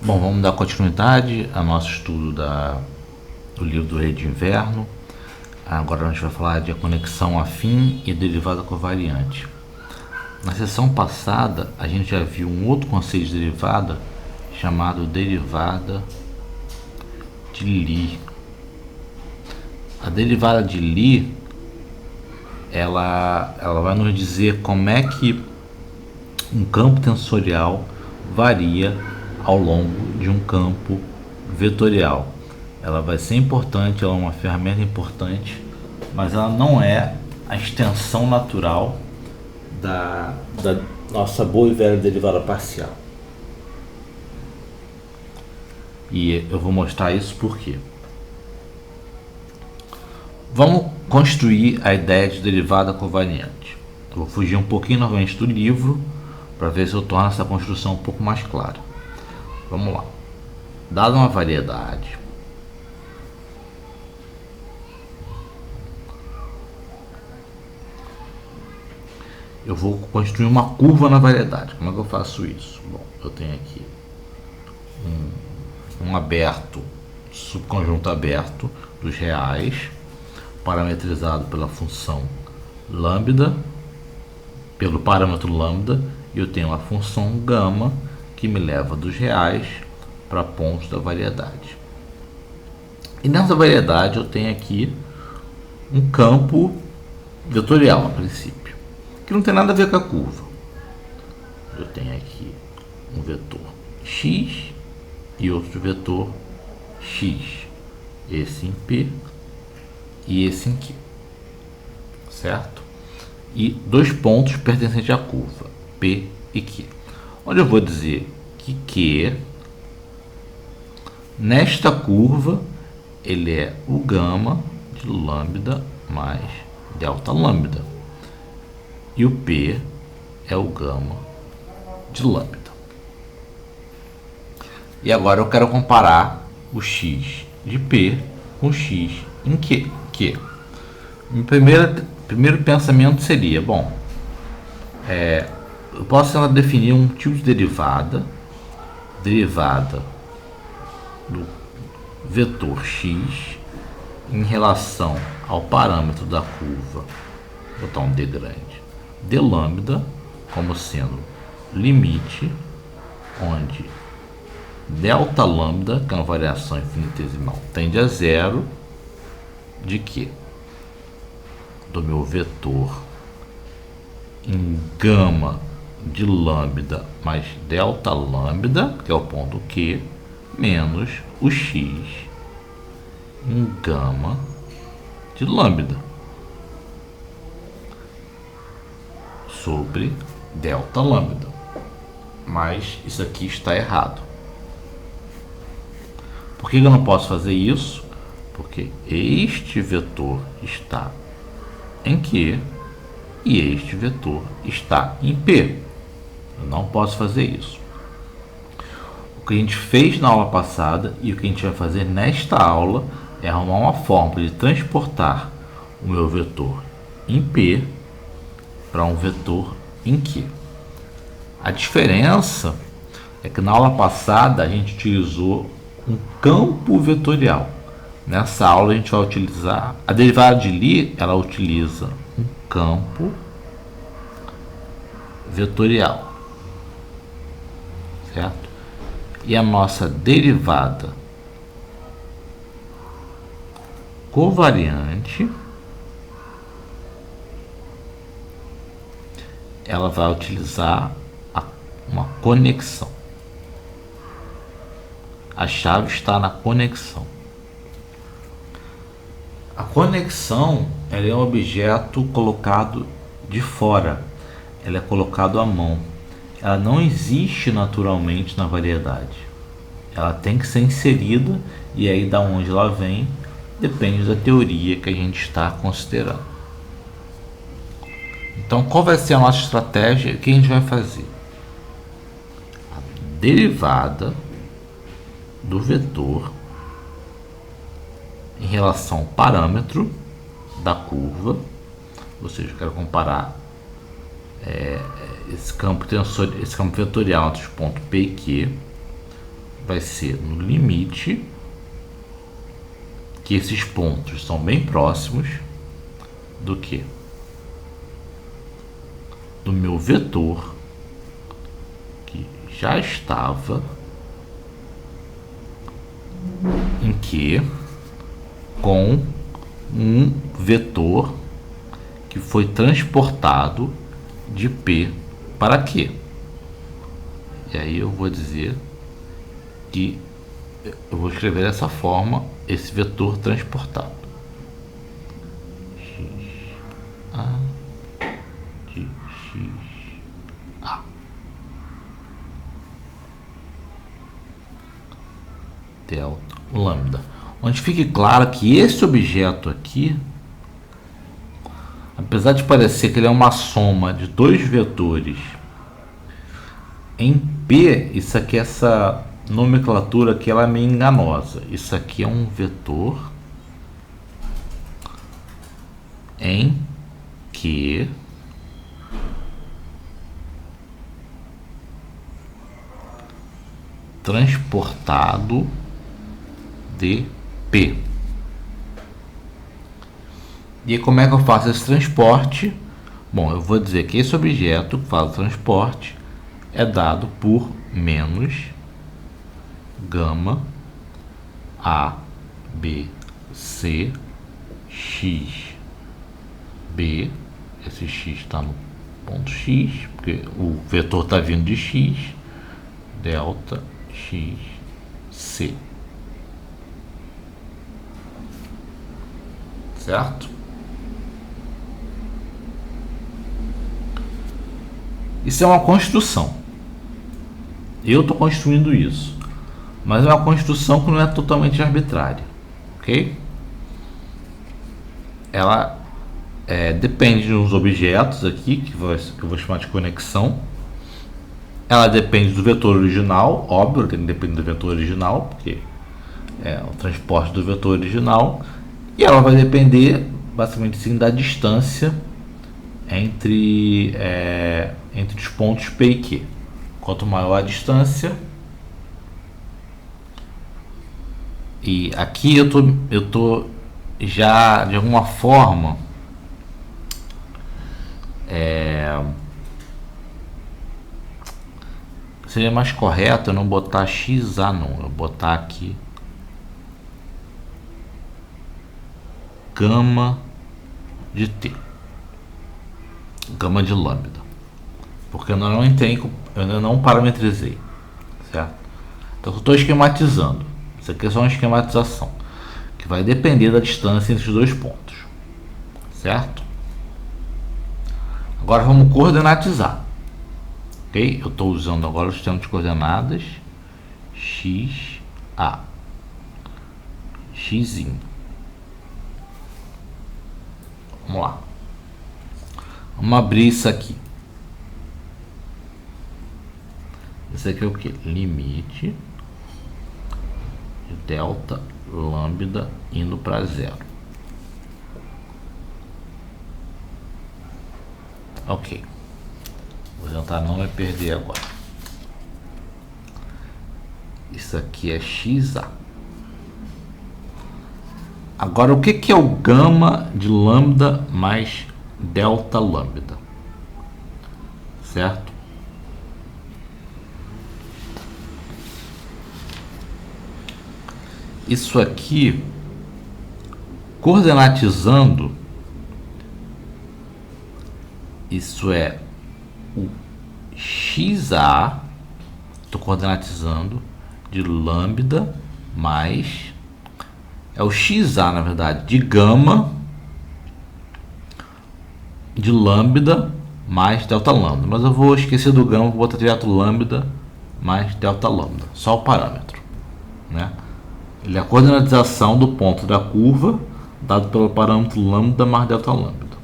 Bom, vamos dar continuidade ao nosso estudo do livro do Rei de Inverno. Agora a gente vai falar de a conexão afim e derivada covariante. Na sessão passada, a gente já viu um outro conceito de derivada chamado derivada de Lie. A derivada de Lie, ela vai nos dizer como é que um campo tensorial varia ao longo de um campo vetorial. Ela vai ser importante, ela é uma ferramenta importante, mas ela não é a extensão natural da nossa boa e velha derivada parcial. E eu vou mostrar isso por quê. Vamos construir a ideia de derivada covariante. Eu vou fugir um pouquinho novamente do livro para ver se eu torno essa construção um pouco mais clara. Vamos lá. Dada uma variedade, eu vou construir uma curva na variedade. Como é que eu faço isso? Bom, eu tenho aqui um aberto, subconjunto aberto dos reais, parametrizado pela função lambda, pelo parâmetro lambda, e eu tenho a função gama, que me leva dos reais para pontos da variedade. E nessa variedade eu tenho aqui um campo vetorial, a princípio, que não tem nada a ver com a curva. Eu tenho aqui um vetor x e outro vetor x, esse em P e esse em Q, certo? E dois pontos pertencentes à curva, P e Q, onde eu vou dizer que Q, nesta curva, ele é o gama de lambda mais delta lambda, e o P é o gama de lambda. E agora eu quero comparar o x de P com o x em Q. Meu primeiro pensamento seria, bom, eu posso definir um tipo de derivada do vetor x em relação ao parâmetro da curva, vou botar um D grande, de lambda, como sendo limite onde delta lambda, que é uma variação infinitesimal, tende a zero, de que? Do meu vetor em gama de lambda mais delta lambda, que é o ponto Q, menos o x em gama de lambda sobre delta lambda. Mas isso aqui está errado. Por que eu não posso fazer isso? Porque este vetor está em Q e este vetor está em P. Eu não posso fazer isso. O que a gente fez na aula passada e o que a gente vai fazer nesta aula é arrumar uma fórmula de transportar o meu vetor em P para um vetor em Q. A diferença é que na aula passada a gente utilizou um campo vetorial. Nessa aula a gente vai utilizar a derivada de Lie, ela utiliza um campo vetorial, certo? E a nossa derivada covariante, ela vai utilizar uma conexão. A chave está na conexão. A conexão, ela é um objeto colocado de fora, ela é colocado à mão. Ela não existe naturalmente na variedade. Ela tem que ser inserida, e aí da onde ela vem depende da teoria que a gente está considerando. Então, qual vai ser a nossa estratégia? O que a gente vai fazer? A derivada do vetor em relação ao parâmetro da curva, ou seja, eu quero comparar esse campo vetorial entre os pontos P e Q, vai ser no limite, que esses pontos são bem próximos do que? Do meu vetor, que já estava em Q, com um vetor que foi transportado de P para Q. E aí eu vou dizer que eu vou escrever dessa forma esse vetor transportado. X A de X A. Delta lambda. Onde fique claro que esse objeto aqui, apesar de parecer que ele é uma soma de dois vetores em P, isso aqui, essa nomenclatura aqui, ela é meio enganosa. Isso aqui é um vetor em Q transportado de P. E como é que eu faço esse transporte? Bom, eu vou dizer que esse objeto que faz o transporte é dado por menos gama A, B, C, X, B. Esse X está no ponto X, porque o vetor está vindo de X, delta X, C. Certo? Isso é uma construção. Eu estou construindo isso, mas é uma construção que não é totalmente arbitrária, ok? Ela depende de uns objetos aqui, que eu vou chamar de conexão. Ela depende do vetor original, óbvio, que depende do vetor original, porque é o transporte do vetor original. E ela vai depender, basicamente, sim, da distância entre os pontos P e Q. Quanto maior a distância, e aqui eu tô já de alguma forma seria mais correto eu não botar XA, não, eu botar aqui gama de T, gama de lambda, porque eu ainda não parametrizei, certo? Então eu estou esquematizando. Isso aqui é só uma esquematização que vai depender da distância entre os dois pontos, certo? Agora vamos coordenatizar, ok? Eu estou usando agora o sistema de coordenadas x a x. Vamos lá. Vamos abrir isso aqui. Isso aqui é o que? Limite de delta lambda indo para zero. Ok. Vou tentar não me perder agora. Isso aqui é XA. Agora, o que é o gama de lambda mais delta lambda? Certo? Isso aqui, coordenatizando, isso é o XA, estou coordenatizando, de lambda mais, é o XA, na verdade, de gama de lambda mais delta lambda, mas eu vou esquecer do gama, vou botar direto lambda mais delta lambda, só o parâmetro, né? Ele é a coordenatização do ponto da curva dado pelo parâmetro lambda mais delta lambda,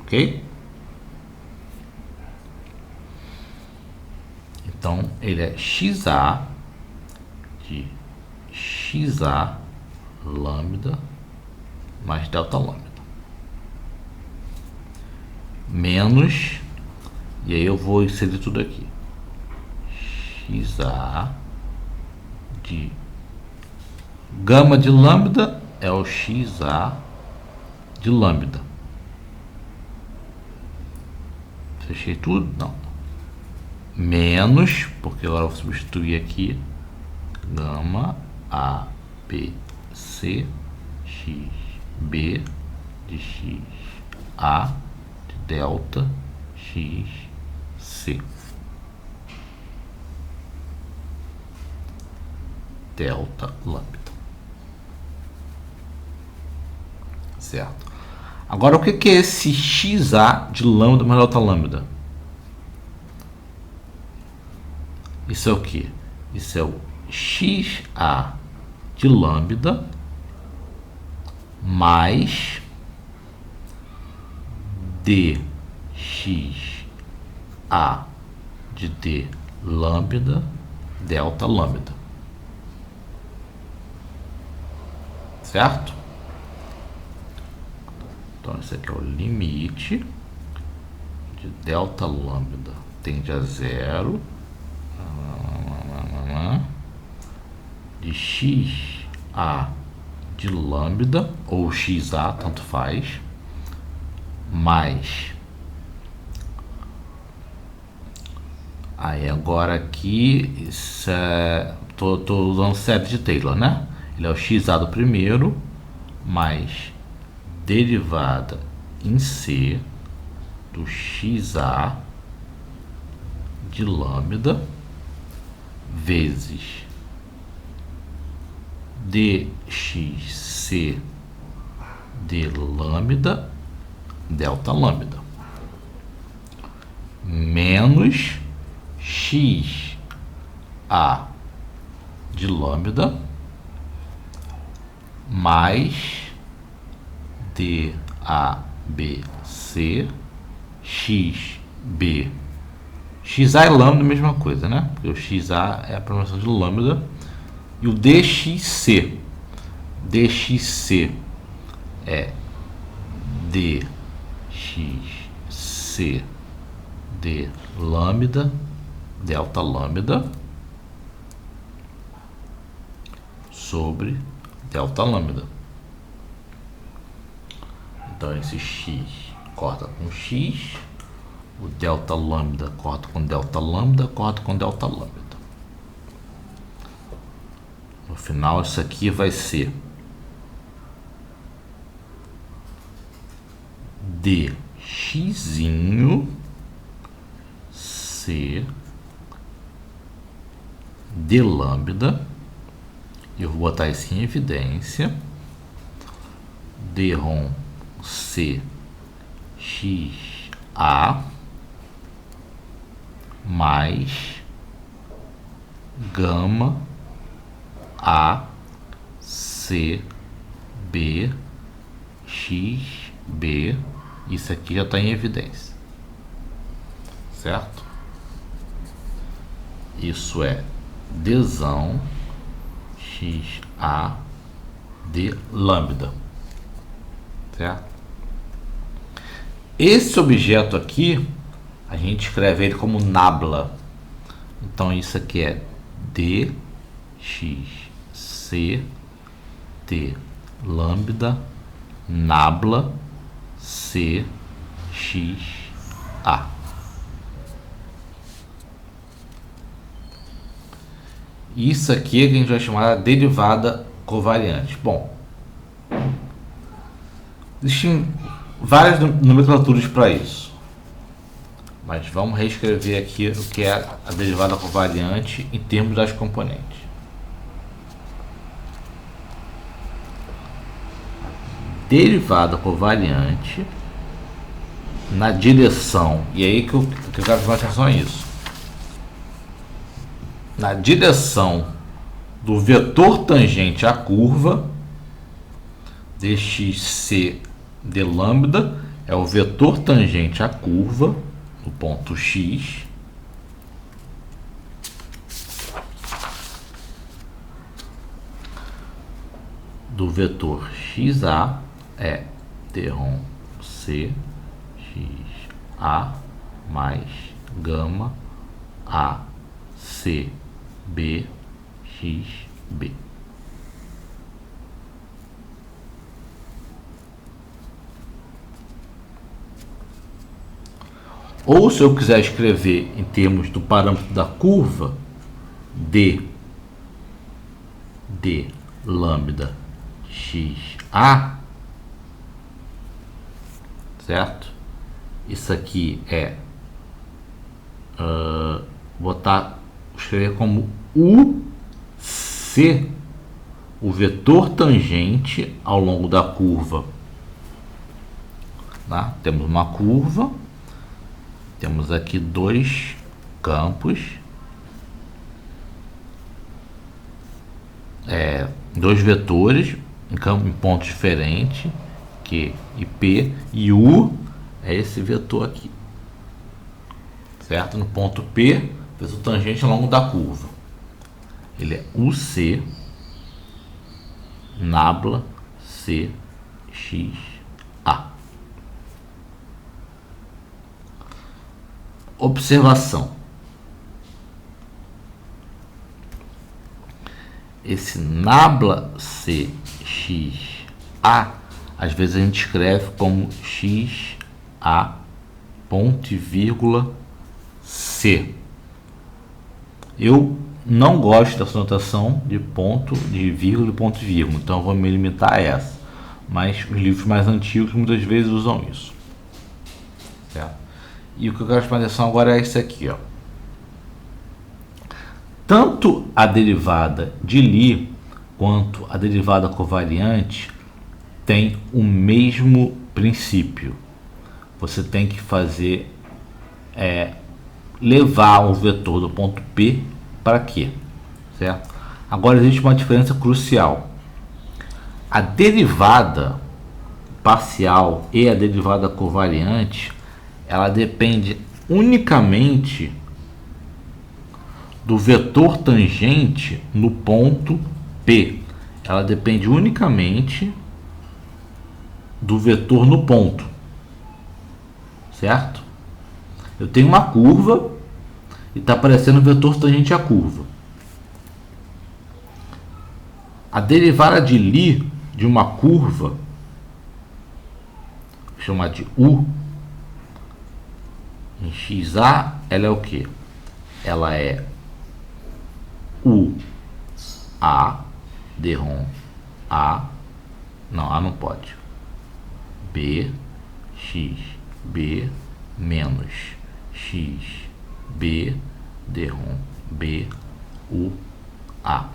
ok? Então ele é XA de XA lambda mais delta lambda menos, e aí eu vou inserir tudo aqui, XA de gama de lambda é o XA de lambda. Fechei tudo? Não. Menos, porque agora eu vou substituir aqui, gama A, B, C, X, B, de X, A, de delta, X, C. Delta lambda. Certo. Agora, o que é esse XA de lambda mais delta lambda? Isso é o que? Isso é o XA de lambda mais DXA de D lambda delta lambda. Certo? Então, esse aqui é o limite de delta lambda tende a zero de XA de lambda ou XA, tanto faz, mais aí agora aqui tô usando série de Taylor, né? Ele é o XA do primeiro mais derivada em C do XA de lambda vezes dxc de lambda delta lambda menos XA de lambda mais DABC XB. XA e lambda, mesma coisa, né? Porque o XA é a aproximação de lambda. E o DXC. DXC é DXC de lambda, delta lambda, sobre delta lambda. Então, esse X corta com X. O delta lambda corta com delta lambda, corta com delta lambda. No final, isso aqui vai ser dxinho C de lambda. Eu vou botar isso em evidência. D-ROM C XA mais gama A C B X B. Isso aqui já está em evidência, certo? Isso é Dzão XA de lambda, certo? Esse objeto aqui a gente escreve ele como nabla. Então isso aqui é dxc de lambda nabla c xa. Isso aqui é que a gente vai chamar de derivada covariante. Bom, existem várias nomenclaturas para isso, mas vamos reescrever aqui o que é a derivada covariante em termos das componentes. Derivada covariante na direção, e aí que eu quero chamar atenção a isso, na direção do vetor tangente à curva, dxc de lambda é o vetor tangente à curva no ponto X, do vetor XA é D-ROM C XA mais gama A C B X B. Ou se eu quiser escrever em termos do parâmetro da curva, d lambda xa, certo? Isso aqui é escrever como UC, o vetor tangente ao longo da curva. Tá? Temos uma curva, temos aqui dois campos, dois vetores em pontos diferentes, Q e P, e U é esse vetor aqui, certo? No ponto P, vetor tangente ao longo da curva, ele é UC nabla CXA. Observação: esse nabla CXA, às vezes a gente escreve como XA ponto e vírgula C. Eu não gosto dessa notação de ponto, de vírgula e ponto e vírgula, então eu vou me limitar a essa. Mas os livros mais antigos muitas vezes usam isso, certo? E o que eu quero chamar a atenção agora é isso aqui, ó. Tanto a derivada de Lie quanto a derivada covariante tem o mesmo princípio. Você tem que fazer levar o vetor do ponto P para Q, certo? Agora existe uma diferença crucial. A derivada parcial e a derivada covariante, ela depende unicamente do vetor tangente no ponto P. Ela depende unicamente do vetor no ponto, certo? Eu tenho uma curva e está aparecendo o vetor tangente à curva. A derivada de Lie de uma curva, vou chamar de U, em XA, ela é o que? Ela é U A derrom A, não, A não pode, B X B menos X B derrom B U A.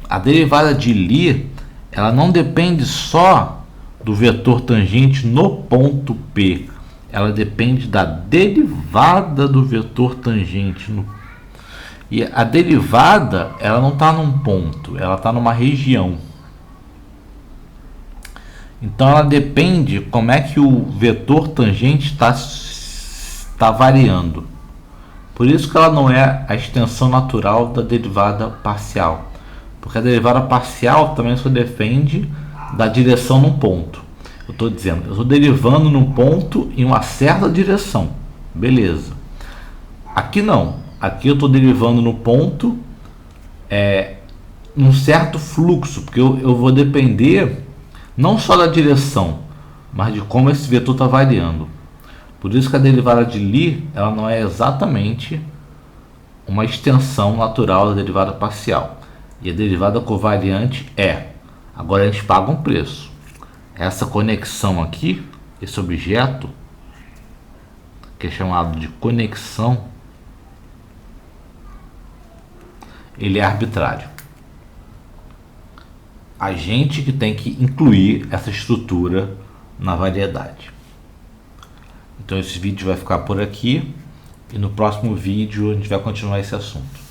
A derivada de Lie, ela não depende só do vetor tangente no ponto P, ela depende da derivada do vetor tangente no... E a derivada, ela não está num ponto, ela está numa região. Então ela depende como é que o vetor tangente está variando. Por isso que ela não é a extensão natural da derivada parcial, porque a derivada parcial também só depende da direção no ponto. Eu estou dizendo, eu estou derivando num ponto em uma certa direção, beleza. Aqui não, aqui eu estou derivando no ponto num certo fluxo, porque eu vou depender não só da direção, mas de como esse vetor está variando. Por isso que a derivada de Lie, ela não é exatamente uma extensão natural da derivada parcial. E a derivada covariante é. Agora a gente paga um preço. Essa conexão aqui, esse objeto, que é chamado de conexão, ele é arbitrário. A gente que tem que incluir essa estrutura na variedade. Então esse vídeo vai ficar por aqui e no próximo vídeo a gente vai continuar esse assunto.